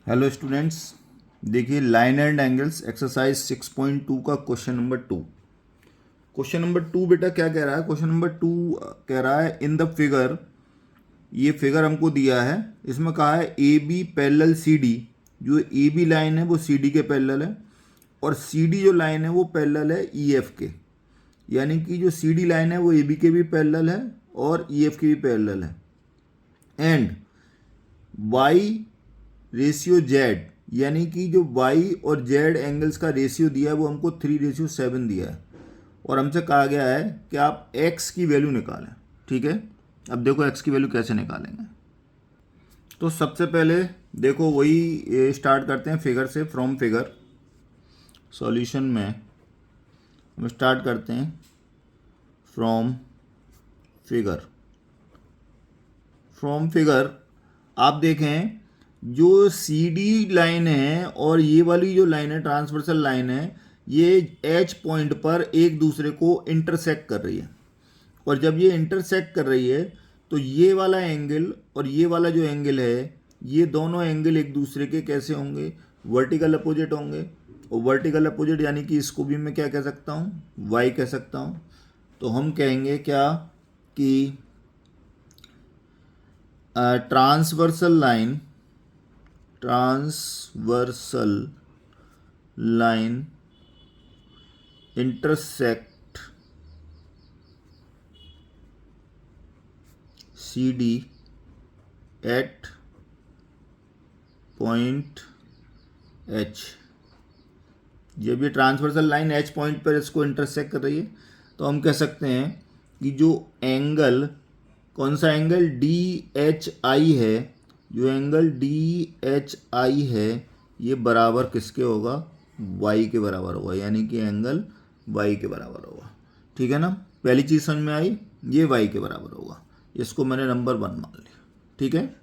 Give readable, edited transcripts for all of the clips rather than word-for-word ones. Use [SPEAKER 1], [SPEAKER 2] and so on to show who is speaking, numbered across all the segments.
[SPEAKER 1] Hello students, देखिए line and angles exercise 6.2 का question number 2। Question number 2 बेटा क्या कह रहा है? क्वेश्चन नंबर 2 कह रहा है इन द फिगर, ये फिगर हमको दिया है, इसमें कहा है A B parallel C D. जो ए बी लाइन है वो सी डी के पैरेलल है और सी डी जो लाइन है वो पैरेलल है ई एफ के। यानी कि जो सी डी लाइन है वो ए बी के भी पैरेलल है और ई एफ के भी पैरेलल है। एंड वाई रेशियो जेड, यानी कि जो वाई और जेड एंगल्स का रेशियो दिया है वो हमको 3:7 दिया है और हमसे कहा गया है कि आप एक्स की वैल्यू निकालें। ठीक है, अब देखो एक्स की वैल्यू कैसे निकालेंगे। तो सबसे पहले देखो वही स्टार्ट करते हैं फिगर से। फ्रॉम फिगर सॉल्यूशन में हम स्टार्ट करते हैं फ्रॉम फिगर। फ्रॉम फिगर आप देखें, जो सी डी लाइन है और ये वाली जो लाइन है ट्रांसवर्सल लाइन है, ये एच पॉइंट पर एक दूसरे को इंटरसेक्ट कर रही है। और जब ये इंटरसेक्ट कर रही है तो ये वाला एंगल और ये वाला जो एंगल है, ये दोनों एंगल एक दूसरे के कैसे होंगे? वर्टिकल अपोजिट होंगे। और वर्टिकल अपोजिट यानी कि इसको भी मैं क्या कह सकता हूँ? वाई कह सकता हूँ। तो हम कहेंगे क्या कि transversal line intersect C D at point H. जब ये ट्रांसवर्सल लाइन एच पॉइंट पर इसको इंटरसेक्ट कर रही है तो हम कह सकते हैं कि जो एंगल, कौन सा एंगल? डी एच आई है। जो एंगल डी एच आई है ये बराबर किसके होगा? वाई के बराबर होगा, यानी कि एंगल वाई के बराबर होगा। ठीक है ना, पहली चीज़ समझ में आई, ये वाई के बराबर होगा। इसको मैंने नंबर 1 मान लिया। ठीक है,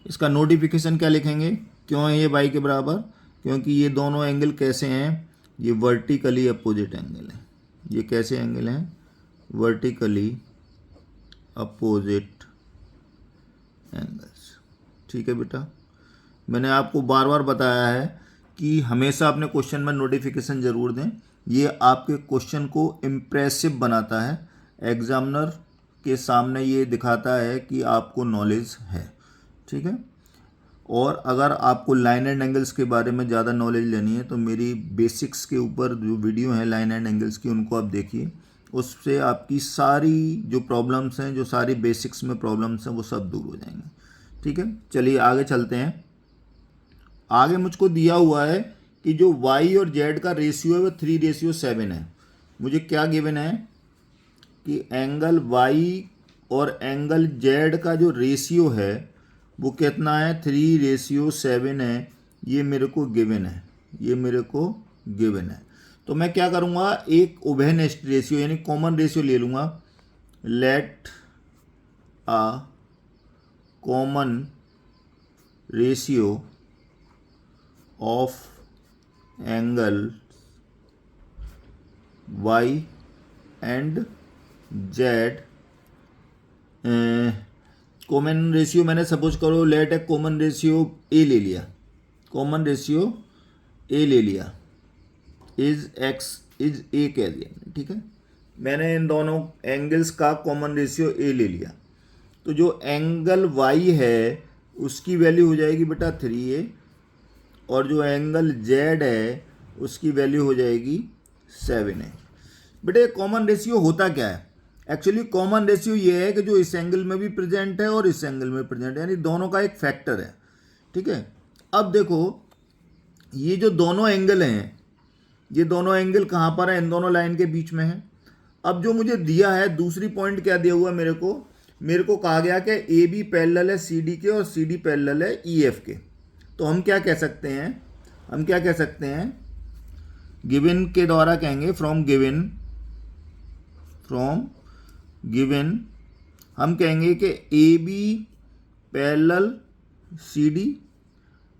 [SPEAKER 1] इसका नोटिफिकेशन क्या लिखेंगे? क्यों है ये वाई के बराबर? क्योंकि ये दोनों एंगल कैसे हैं? ये वर्टिकली अपोजिट एंगल हैं। ये कैसे एंगल हैं? Vertically opposite angles. ठीक है बेटा, मैंने आपको बार बार बताया है कि हमेशा अपने क्वेश्चन में नोटिफिकेशन ज़रूर दें। ये आपके क्वेश्चन को इम्प्रेसिव बनाता है, एग्जामिनर के सामने ये दिखाता है कि आपको नॉलेज है। ठीक है, और अगर आपको लाइन एंड एंगल्स के बारे में ज़्यादा नॉलेज लेनी है तो मेरी बेसिक्स के ऊपर जो वीडियो है लाइन एंड एंगल्स की, उनको आप देखिए। उससे आपकी सारी जो प्रॉब्लम्स हैं, जो सारी बेसिक्स में प्रॉब्लम्स हैं, वो सब दूर हो जाएंगे। ठीक है, चलिए आगे चलते हैं। आगे मुझको दिया हुआ है कि जो y और z का रेशियो है वो 3:7 है। मुझे क्या गिवन है कि एंगल y और एंगल z का जो रेशियो है वो कितना है? 3:7 है। ये मेरे को गिवन है, ये मेरे को गिवन है। तो मैं क्या करूँगा, एक उभयनिष्ठ रेशियो यानी कॉमन रेशियो ले लूँगा। Let a common ratio of angle y and z। Common ratio मैंने सपोज करो let a common ratio a ले लिया। कॉमन रेशियो ए ले लिया, इज एक्स इज ए कह दिया। ठीक है, मैंने इन दोनों एंगल्स का कॉमन रेशियो ए ले लिया। तो जो एंगल y है उसकी वैल्यू हो जाएगी बेटा 3a और जो एंगल z है उसकी वैल्यू हो जाएगी 7a। बेटा ये कॉमन रेशियो होता क्या है? एक्चुअली कॉमन रेशियो ये है कि जो इस एंगल में भी प्रेजेंट है और इस एंगल में प्रेजेंट है, यानी दोनों का एक फैक्टर है। ठीक है, अब देखो ये जो दोनों एंगल हैं, ये दोनों एंगल कहाँ पर है? इन दोनों लाइन के बीच में है। अब जो मुझे दिया है दूसरी पॉइंट क्या दिया हुआ मेरे को कहा गया कि ए बी पैरेलल है सी डी के और सी डी पैरेलल है ई एफ के। तो हम क्या कह सकते हैं? हम क्या कह सकते हैं? गिवन के द्वारा कहेंगे फ्रॉम गिवन हम कहेंगे कि A B parallel C D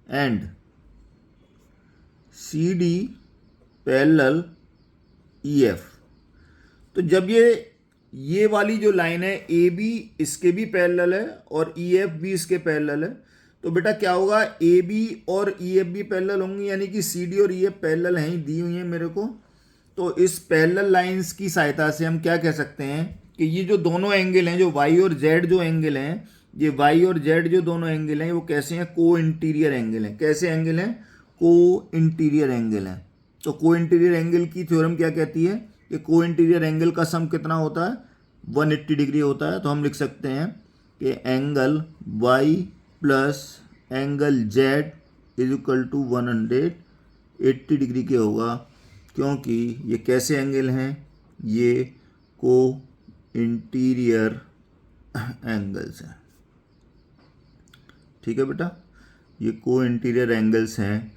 [SPEAKER 1] and C D parallel E F. तो जब ये वाली जो लाइन है ए बी इसके भी पैरेलल है और ई एफ भी इसके पैरेलल है, तो बेटा क्या होगा, ए बी और ई एफ भी पैरेलल होंगी, यानी कि सी डी और ई एफ पैरेलल हैं, दी हुई हैं मेरे को। तो इस पैरेलल लाइंस की सहायता से हम क्या कह सकते हैं कि ये जो दोनों एंगल हैं, जो वाई और जेड जो एंगल हैं, ये वाई और जेड जो दोनों एंगल हैं वो कैसे हैं, को इंटीरियर एंगल हैं। कैसे एंगल हैं, को इंटीरियर एंगल हैं। तो को इंटीरियर एंगल की थ्योरम क्या कहती है कि को इंटीरियर एंगल का सम कितना होता है, 180 डिग्री होता है। तो हम लिख सकते हैं कि angle y plus angle z is equal to 180 degree के होगा, क्योंकि ये कैसे एंगल हैं, ये को इंटीरियर एंगल्स हैं। ठीक है बेटा, ये को इंटीरियर एंगल्स हैं,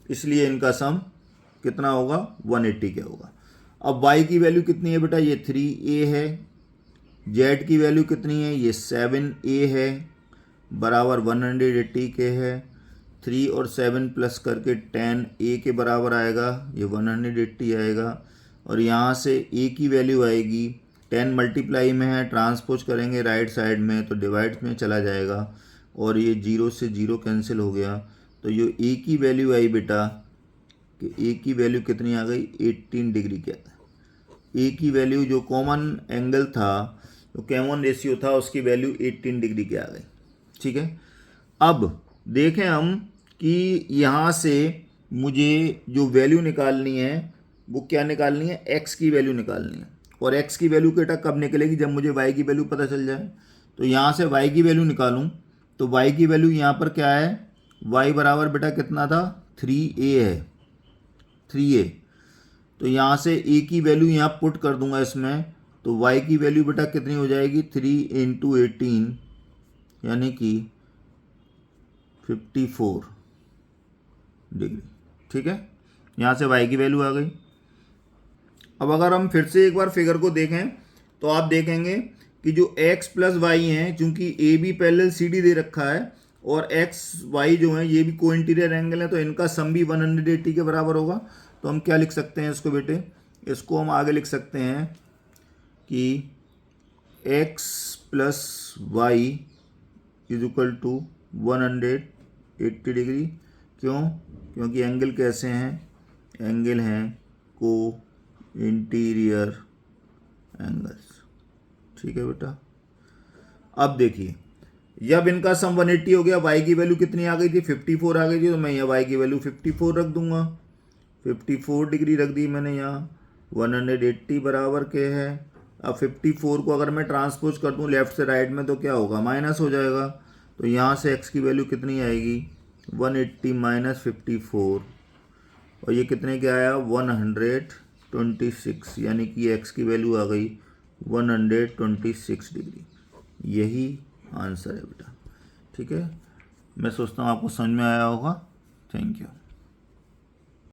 [SPEAKER 1] इसलिए इनका सम कितना होगा, 180 के होगा। अब y की वैल्यू कितनी है बेटा, ये 3a है। z की वैल्यू कितनी है, ये 7a है, बराबर 180 के है। 3 और 7 प्लस करके 10a के बराबर आएगा, ये 180 आएगा। और यहाँ से a की वैल्यू आएगी, 10 मल्टीप्लाई में है, ट्रांसपोज करेंगे राइट साइड में तो डिवाइड में चला जाएगा, और ये 0 से 0 कैंसिल हो गया। तो ये a की वैल्यू आई बेटा कि a की वैल्यू कितनी आ गई, 18 डिग्री के। a की वैल्यू जो कॉमन एंगल था, जो कॉमन रेशियो था, उसकी वैल्यू 18 डिग्री के आ गई। ठीक है, अब देखें हम कि यहाँ से मुझे जो वैल्यू निकालनी है वो क्या निकालनी है, x की वैल्यू निकालनी है। और x की वैल्यू बेटा कब निकलेगी, जब मुझे y की वैल्यू पता चल जाए। तो यहाँ से y की वैल्यू निकालूँ तो y की वैल्यू यहाँ पर क्या है, y बराबर बेटा कितना था, 3a है, 3a। तो यहाँ से a की वैल्यू यहाँ पुट कर दूंगा इसमें, तो y की वैल्यू बेटा कितनी हो जाएगी, 3 इंटू 18 यानी कि 54 डिग्री। ठीक है, यहाँ से y की वैल्यू आ गई। अब अगर हम फिर से एक बार फिगर को देखें तो आप देखेंगे कि जो x प्लस वाई हैं, चूंकि A B parallel C D दे रखा है और x y जो है ये भी को इंटीरियर एंगल है, तो इनका सम भी 180 के बराबर होगा। तो हम क्या लिख सकते हैं इसको बेटे, इसको हम आगे लिख सकते हैं कि x plus y is equal to 180 degree. क्यों, क्योंकि एंगल कैसे हैं, एंगल हैं को इंटीरियर एंगल्स। ठीक है बेटा, अब देखिए जब इनका सम 180 हो गया, y की वैल्यू कितनी आ गई थी, 54 आ गई थी। तो मैं यहाँ y की वैल्यू 54 रख दूंगा, 54 डिग्री रख दी मैंने यहाँ, 180 बराबर के है। अब 54 को अगर मैं ट्रांसपोज कर दूँ लेफ्ट से राइट में तो क्या होगा, माइनस हो जाएगा। तो यहाँ से x की वैल्यू कितनी आएगी, 180 माइनस 54, और ये कितने क्या आया, 126, यानी कि x की वैल्यू आ गई 126 डिग्री। यही आंसर है बेटा। ठीक है, मैं सोचता हूँ आपको समझ में आया होगा। Thank you.